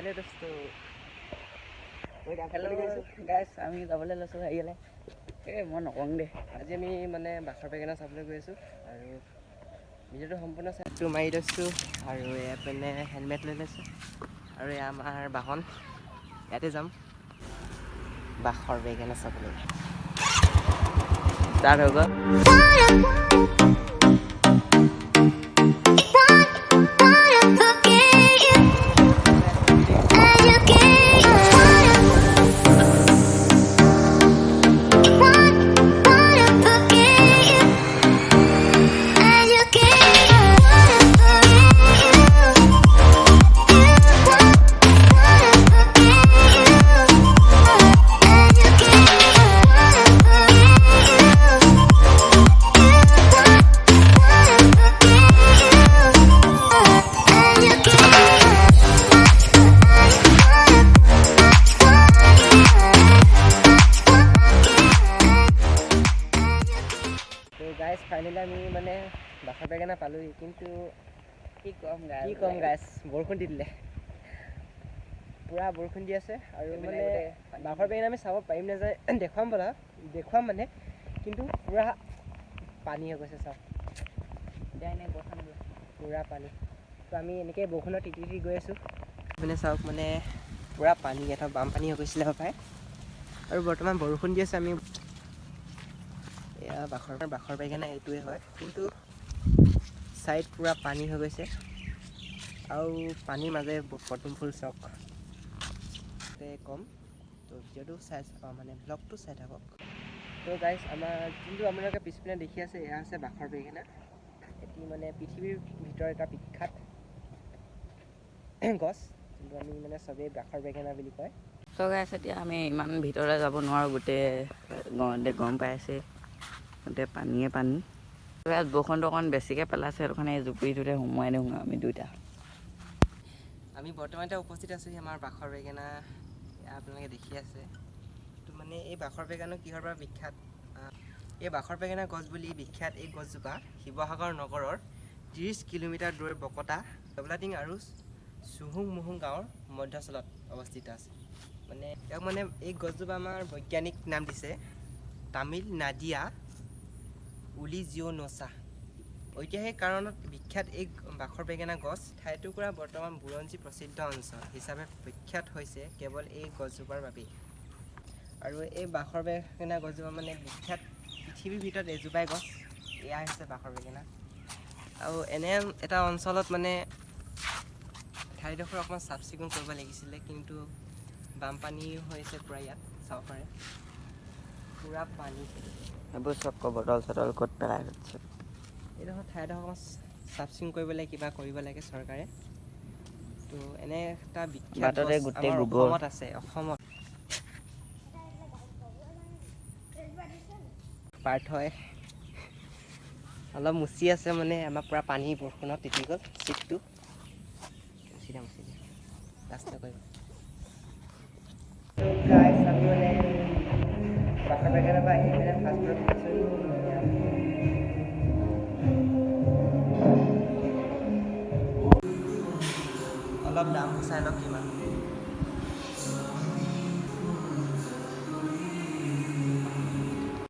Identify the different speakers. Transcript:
Speaker 1: finally दोस्तों guys আমি যাবলৈ লৈছোঁ হেৰিলে মই নকওঁ দে আজি আমি মানে বাখৰ বেঙেনা চাবলৈ গৈ আছোঁ আৰু ভিডিঅ'টো সম্পূৰ্ণ চাইটো মাৰি লৈছোঁ আৰু এয়া পিনে হেলমেট লৈ লৈছোঁ আৰু এয়া আমাৰ বাহন ইয়াতে যাম বাখৰ বেঙেনা চাবলৈ ষ্টাৰ্ট হৈ গ'ল गाइस फाइनली আমি মানে বাখৰ বেঙেনা পালোহি কিন্তু কি কম গাইস বৰষুণ দি দিলে পুৰা বৰষুণ দি আছে আৰু মানে বাখৰ বেঙেনা আমি চাব পাৰিম না যায় দেখুৱাম মানে কিন্তু পুৰা পানী হৈ গৈছে চাওক পুৰা পানী তো আমি এনেকৈ বৰষুণত তিতি গৈ আছোঁ মানে চাওক মানে পুৰা পানী এটা বানপানী হৈ গৈছিলে পায় আৰু বৰ্তমান বৰষুণ দি আছে আমি এয়া বাখৰ বেঙেনা এইটোৱে হয় কিন্তু চাইড পুৰা পানী হৈ গৈছে আৰু পানীৰ মাজে পদুম ফুল চক কম তো ভিডিঅ'টো চাই মানে ব্লগটো চাই থাকক তো গাইছ আমাৰ যোনটো আপোনালোকে পিছপিনে দেখি আছে এয়া আছে বাখৰ বেঙেনা এটি মানে পৃথিৱীৰ ভিতৰত এটা বিখ্যাত গছ যোনটো আমি মানে চবেই বাখৰ বেঙেনা বুলি কয়
Speaker 2: তো গাইছ এতিয়া আমি ইমান ভিতৰলৈ যাব নোৱাৰোঁ গোটেই গম পাই আছে গোটেই পানীয়ে পানী ইয়াত বৰষুণটো অকণ বেছিকৈ পেলাইছে সেইটো কাৰণে এই জুপুৰিটোতে সোমোৱাই দিওঁ আমি দুইটা
Speaker 1: আমি বৰ্তমানতে উপস্থিত আছোঁ আমাৰ বাখৰ বেঙেনা আপোনালোকে দেখি আছে তো মানে এই বাখৰ বেঙেনা কিহৰ পৰা বিখ্যাত এই বাখৰ বেঙেনা গছ বুলি বিখ্যাত এই গছজোপা শিৱসাগৰ নগৰৰ 30 কিলোমিটাৰ দূৰ বকতা ডবলাটিং আৰু চুহুং মুহুং গাঁৱৰ মধ্যস্থলত অৱস্থিত আছে মানে ইয়াক মানে এই গছজোপা আমাৰ বৈজ্ঞানিক নাম দিছে তামিল নাডিয়া উলিজিঅ'নছা ঐতিহাসিক কাৰণত বিখ্যাত এই বাখৰ বেঙেনা গছ ঠাইটুকুৰা বৰ্তমান বুৰঞ্জী প্ৰসিদ্ধ অঞ্চল হিচাপে বিখ্যাত হৈছে কেৱল এই গছজোপাৰ বাবেই আৰু এই বাখৰ বেঙেনা গছজোপা মানে বিখ্যাত পৃথিৱীৰ ভিতৰত এজোপাই গছ এয়া হৈছে বাখৰ বেঙেনা আৰু এনে এটা অঞ্চলত মানে ঠাইডোখৰ অকণমান চাফ চিকুণ কৰিব লাগিছিলে কিন্তু বানপানী হৈছে পূৰা ইয়াত চাব পাৰে পুৰা পানী
Speaker 2: এইবোৰ চব বটল চটল ক'ত পেলাই থৈছে
Speaker 1: এইডোখৰ ঠাইডোখৰ চাফ চিকুণ কৰিবলৈ কিবা কৰিব লাগে চৰকাৰে তো এনে এটা বিখ্যাত গছ আমাৰ অসমত আছে অসমত পাৰ্থই অলপ মুচি আছে মানে আমাৰ পুৰা পানী বৰষুণত তিতি গ'ল চিটটো মুচি দিয়া ৰাস্তা কৰিব আমি মানে বাখৰ বেঙেনাৰ পৰা আহি পিনে ফাষ্টফুড খাইছোঁ অলপ দাম চাই লওক কিমান